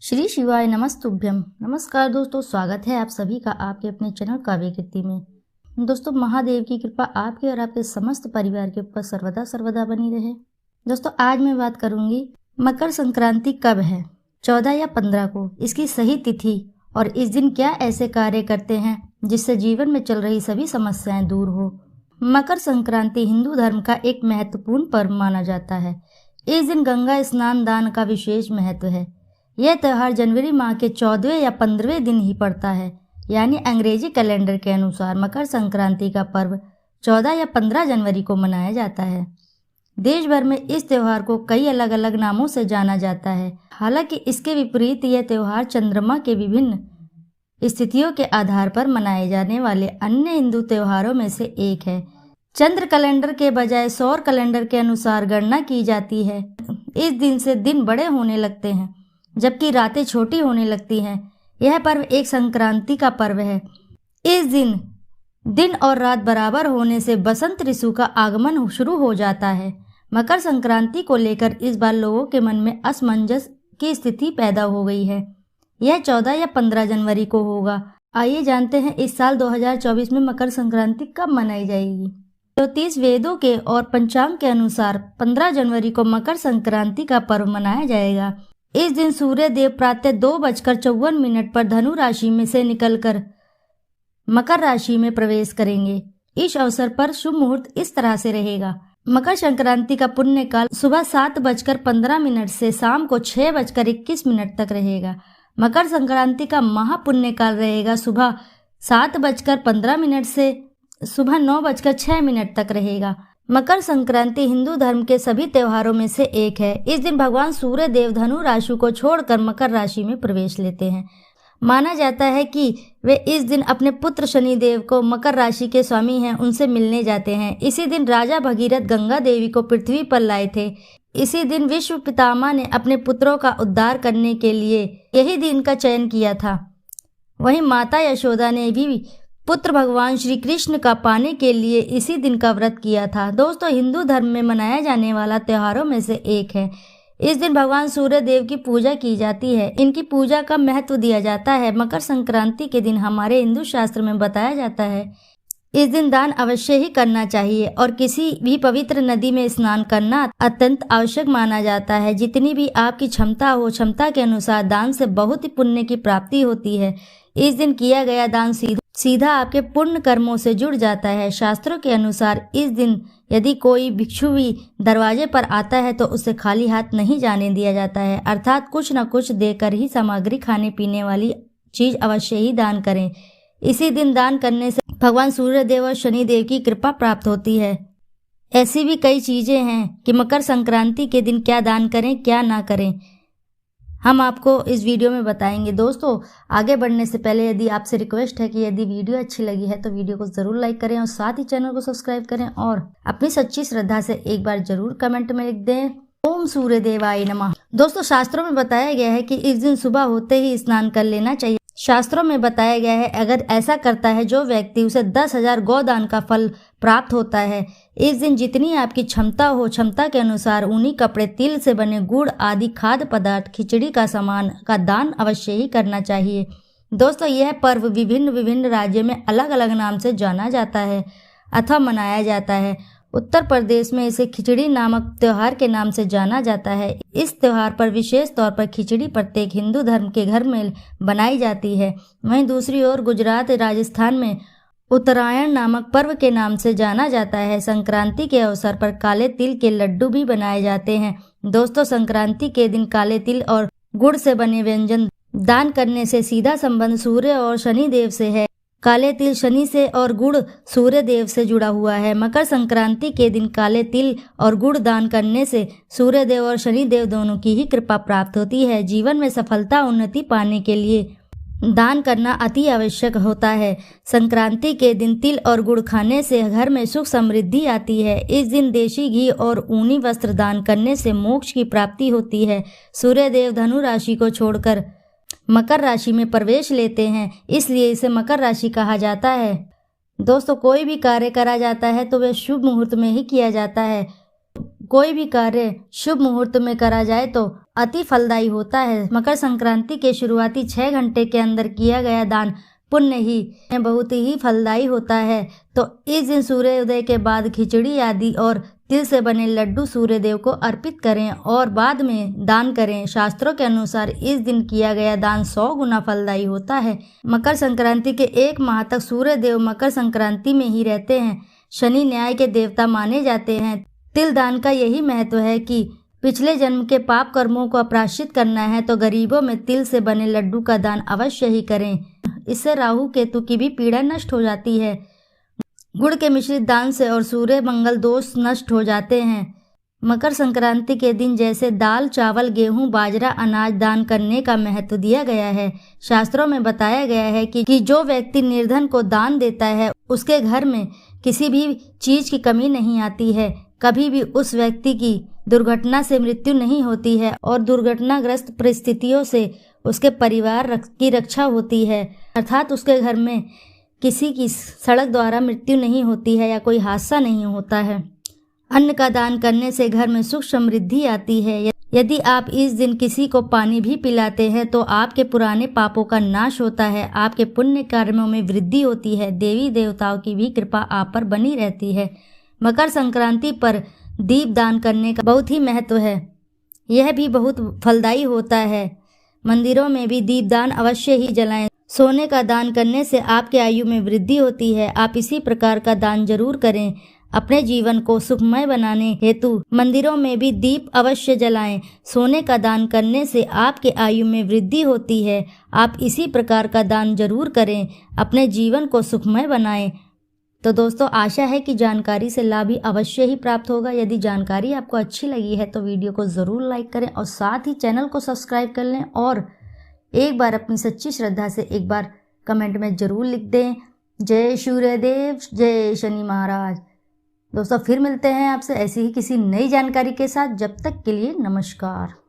श्री शिवाय नमस्तुभ्यम। नमस्कार दोस्तों, स्वागत है आप सभी का आपके अपने चैनल काव्य कीर्ति में। दोस्तों, महादेव की कृपा आपके और आपके समस्त परिवार के ऊपर सर्वदा सर्वदा बनी रहे। दोस्तों, आज मैं बात करूंगी मकर संक्रांति कब है, 14 या 15 को, इसकी सही तिथि और इस दिन क्या ऐसे कार्य करते हैं जिससे जीवन में चल रही सभी समस्याएं दूर हो। मकर संक्रांति हिंदू धर्म का एक महत्वपूर्ण पर्व माना जाता है। इस दिन गंगा स्नान दान का विशेष महत्व है। यह त्यौहार जनवरी माह के 14वें या 15वें दिन ही पड़ता है, यानी अंग्रेजी कैलेंडर के अनुसार मकर संक्रांति का पर्व 14 या 15 जनवरी को मनाया जाता है। देश भर में इस त्यौहार को कई अलग अलग नामों से जाना जाता है। हालांकि इसके विपरीत यह त्यौहार चंद्रमा के विभिन्न स्थितियों के आधार पर मनाए जाने वाले अन्य हिंदू त्योहारों में से एक है। चंद्र कैलेंडर के बजाय सौर कैलेंडर के अनुसार गणना की जाती है। इस दिन से दिन बड़े होने लगते हैं जबकि रातें छोटी होने लगती हैं। यह पर्व एक संक्रांति का पर्व है। इस दिन दिन और रात बराबर होने से बसंत ऋतु का आगमन शुरू हो जाता है। मकर संक्रांति को लेकर इस बार लोगों के मन में असमंजस की स्थिति पैदा हो गई है। यह 14 या 15 जनवरी को होगा। आइए जानते हैं इस साल 2024 में मकर संक्रांति कब मनाई जाएगी। 34 वेदों के और पंचांग के अनुसार 15 जनवरी को मकर संक्रांति का पर्व मनाया जाएगा। इस दिन सूर्य देव प्रातः 2:54 पर धनु राशि में से निकलकर मकर राशि में प्रवेश करेंगे। इस अवसर पर शुभ मुहूर्त इस तरह से रहेगा। मकर संक्रांति का पुण्य काल सुबह 7:15 से शाम को 6:21 तक रहेगा। मकर संक्रांति का महापुण्य काल रहेगा सुबह 7:15 से सुबह 9:06 तक रहेगा। मकर संक्रांति हिंदू धर्म के सभी त्योहारों में से एक है। इस दिन भगवान सूर्य देव धनु राशि को छोड़कर मकर राशि में प्रवेश लेते हैं। माना जाता है कि वे इस दिन अपने पुत्र शनि देव को, मकर राशि के स्वामी हैं, उनसे मिलने जाते हैं। इसी दिन राजा भगीरथ गंगा देवी को पृथ्वी पर लाए थे। इसी दिन विश्व पितामह ने अपने पुत्रों का उद्धार करने के लिए यही दिन का चयन किया था। वहीं माता यशोदा ने भी पुत्र भगवान श्री कृष्ण का पाने के लिए इसी दिन का व्रत किया था। दोस्तों, हिंदू धर्म में मनाया जाने वाला त्योहारों में से एक है। इस दिन भगवान सूर्य देव की पूजा की जाती है। इनकी पूजा का महत्व दिया जाता है। मकर संक्रांति के दिन हमारे हिंदू शास्त्र में बताया जाता है इस दिन दान अवश्य ही करना चाहिए और किसी भी पवित्र नदी में स्नान करना अत्यंत आवश्यक माना जाता है। जितनी भी आपकी क्षमता हो, क्षमता के अनुसार दान से बहुत ही पुण्य की प्राप्ति होती है। इस दिन किया गया दान सीधा आपके पुण्य कर्मों से जुड़ जाता है। शास्त्रों के अनुसार इस दिन यदि कोई भिक्षु भी दरवाजे पर आता है तो उसे खाली हाथ नहीं जाने दिया जाता है, अर्थात कुछ न कुछ देकर ही सामग्री, खाने पीने वाली चीज अवश्य ही दान करें। इसी दिन दान करने से भगवान सूर्य देव और शनि देव की कृपा प्राप्त होती है। ऐसी भी कई चीजें हैं कि मकर संक्रांति के दिन क्या दान करें, क्या ना करें, हम आपको इस वीडियो में बताएंगे। दोस्तों, आगे बढ़ने से पहले यदि आपसे रिक्वेस्ट है कि यदि वीडियो अच्छी लगी है तो वीडियो को जरूर लाइक करें और साथ ही चैनल को सब्सक्राइब करें और अपनी सच्ची श्रद्धा से एक बार जरूर कमेंट में लिख दें, ओम सूर्य देवाय नमः। दोस्तों, शास्त्रों में बताया गया है कि इस दिन सुबह होते ही स्नान कर लेना चाहिए। शास्त्रों में बताया गया है अगर ऐसा करता है जो व्यक्ति, उसे 10,000 गोदान का फल प्राप्त होता है। इस दिन जितनी आपकी क्षमता हो, क्षमता के अनुसार ऊनी कपड़े, तिल से बने गुड़ आदि खाद्य पदार्थ, खिचड़ी का सामान का दान अवश्य ही करना चाहिए। दोस्तों, यह पर्व विभिन्न राज्यों में अलग अलग नाम से जाना जाता है अथवा मनाया जाता है। उत्तर प्रदेश में इसे खिचड़ी नामक त्योहार के नाम से जाना जाता है। इस त्योहार पर विशेष तौर पर खिचड़ी प्रत्येक हिंदू धर्म के घर में बनाई जाती है। वहीं दूसरी ओर गुजरात, राजस्थान में उत्तरायण नामक पर्व के नाम से जाना जाता है। संक्रांति के अवसर पर काले तिल के लड्डू भी बनाए जाते हैं। दोस्तों, संक्रांति के दिन काले तिल और गुड़ से बने व्यंजन दान करने से सीधा संबंध सूर्य और शनि देव से है। काले तिल शनि से और गुड़ सूर्य देव से जुड़ा हुआ है। मकर संक्रांति के दिन काले तिल और गुड़ दान करने से सूर्य देव और शनि देव दोनों की ही कृपा प्राप्त होती है। जीवन में सफलता, उन्नति पाने के लिए दान करना अति आवश्यक होता है। संक्रांति के दिन तिल और गुड़ खाने से घर में सुख समृद्धि आती है। इस दिन देशी घी और ऊनी वस्त्र दान करने से मोक्ष की प्राप्ति होती है। सूर्य देव धनु राशि को छोड़कर मकर राशि में प्रवेश लेते हैं, इसलिए इसे मकर राशि कहा जाता है। दोस्तों, कोई भी कार्य करा जाता है तो वह शुभ मुहूर्त में ही किया जाता है। कोई भी कार्य शुभ मुहूर्त में करा जाए तो अति फलदायी होता है। मकर संक्रांति के शुरुआती 6 घंटे के अंदर किया गया दान पुण्य ही बहुत ही फलदायी होता है। तो इस दिन सूर्योदय के बाद खिचड़ी आदि और तिल से बने लड्डू सूर्य देव को अर्पित करें और बाद में दान करें। शास्त्रों के अनुसार इस दिन किया गया दान 100 गुना फलदायी होता है। मकर संक्रांति के 1 माह तक सूर्य देव मकर संक्रांति में ही रहते हैं। शनि न्याय के देवता माने जाते हैं। तिल दान का यही महत्व है कि पिछले जन्म के पाप कर्मों को अपराशित करना है तो गरीबों में तिल से बने लड्डू का दान अवश्य ही करें। इससे राहु केतु की भी पीड़ा नष्ट हो जाती है। गुड़ के मिश्रित दान से और सूर्य मंगल दोष नष्ट हो जाते हैं। मकर संक्रांति के दिन जैसे दाल, चावल, गेहूं, बाजरा, अनाज दान करने का महत्व दिया गया है। शास्त्रों में बताया गया है कि जो व्यक्ति निर्धन को दान देता है उसके घर में किसी भी चीज की कमी नहीं आती है। कभी भी उस व्यक्ति की दुर्घटना से मृत्यु नहीं होती है और दुर्घटनाग्रस्त परिस्थितियों से उसके परिवार की रक्षा होती है, अर्थात उसके घर में किसी की सड़क द्वारा मृत्यु नहीं होती है या कोई हादसा नहीं होता है। अन्न का दान करने से घर में सुख समृद्धि आती है। यदि आप इस दिन किसी को पानी भी पिलाते हैं तो आपके पुराने पापों का नाश होता है, आपके पुण्य कर्मों में वृद्धि होती है, देवी देवताओं की भी कृपा आप पर बनी रहती है। मकर संक्रांति पर दीप दान करने का बहुत ही महत्व है। यह भी बहुत फलदायी होता है। मंदिरों में भी दीपदान अवश्य ही जलाएं। सोने का दान करने से आपके आयु में वृद्धि होती है। आप इसी प्रकार का दान जरूर करें। अपने जीवन को सुखमय बनाने हेतु मंदिरों में भी दीप अवश्य जलाएं। सोने का दान करने से आपके आयु में वृद्धि होती है। आप इसी प्रकार का दान जरूर करें, अपने जीवन को सुखमय बनाएं। तो दोस्तों, आशा है कि जानकारी से लाभ ही अवश्य ही प्राप्त होगा। यदि जानकारी आपको अच्छी लगी है तो वीडियो को ज़रूर लाइक करें और साथ ही चैनल को सब्सक्राइब कर लें और एक बार अपनी सच्ची श्रद्धा से एक बार कमेंट में ज़रूर लिख दें, जय सूर्यदेव, जय शनि महाराज। दोस्तों, फिर मिलते हैं आपसे ऐसी ही किसी नई जानकारी के साथ। जब तक के लिए नमस्कार।